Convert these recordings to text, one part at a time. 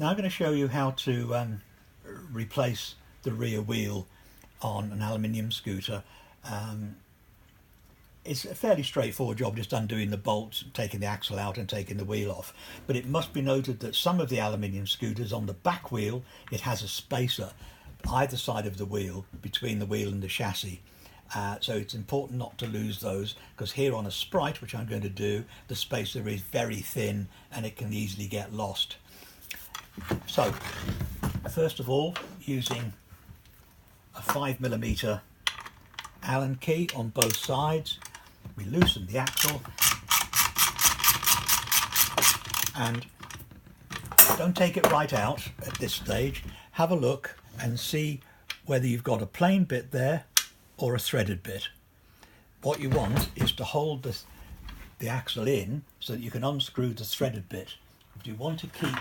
Now I'm going to show you how to replace the rear wheel on an aluminium scooter. It's a fairly straightforward job, just undoing the bolts, taking the axle out and taking the wheel off. But it must be noted that some of the aluminium scooters, on the back wheel, it has a spacer either side of the wheel, between the wheel and the chassis. So it's important not to lose those, because here on a Sprite, which I'm going to do, the spacer is very thin and it can easily get lost. So first of all, using a 5mm Allen key on both sides, we loosen the axle and don't take it right out at this stage. Have a look and see whether you've got a plain bit there or a threaded bit. What you want is to hold the axle in so that you can unscrew the threaded bit. But you want to keep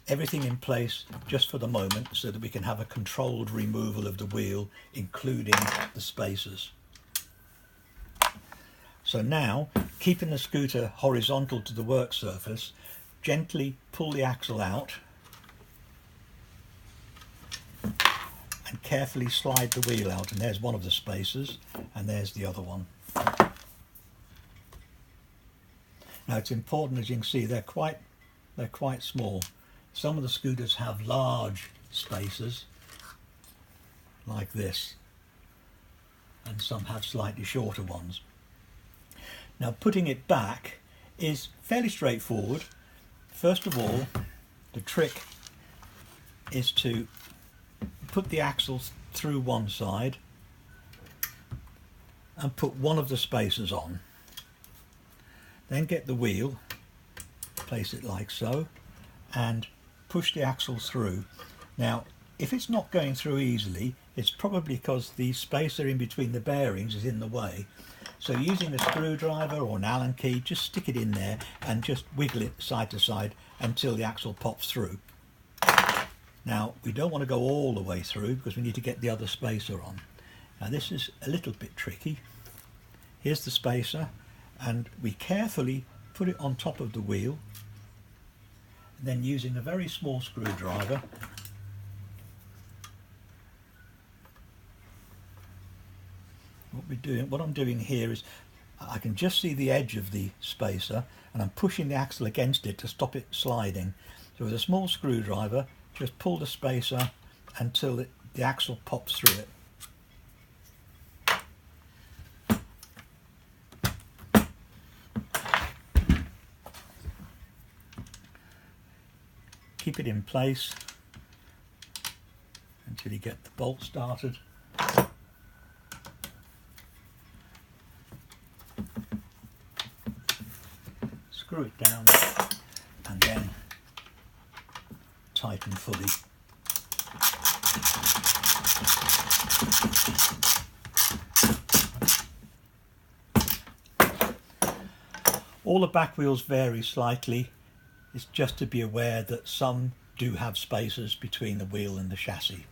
everything in place just for the moment so that we can have a controlled removal of the wheel, including the spacers. So now, keeping the scooter horizontal to the work surface, gently pull the axle out and carefully slide the wheel out. And there's one of the spacers and there's the other one. Now it's important, as you can see, they're quite small. Some of the scooters have large spacers like this, and some have slightly shorter ones. Now putting it back is fairly straightforward. First of all, the trick is to put the axles through one side and put one of the spacers on. Then get the wheel, place it like so, and push the axle through. Now if it's not going through easily, it's probably because the spacer in between the bearings is in the way. So using a screwdriver or an Allen key, just stick it in there and just wiggle it side to side until the axle pops through. Now we don't want to go all the way through because we need to get the other spacer on. Now this is a little bit tricky. Here's the spacer, and we carefully put it on top of the wheel, and then using a very small screwdriver what I'm doing here is I can just see the edge of the spacer and I'm pushing the axle against it to stop it sliding. So with a small screwdriver, just pull the spacer until the axle pops through it. Keep it in place until you get the bolt started. Screw it down and then tighten fully. All the back wheels vary slightly. It's just to be aware that some do have spacers between the wheel and the chassis.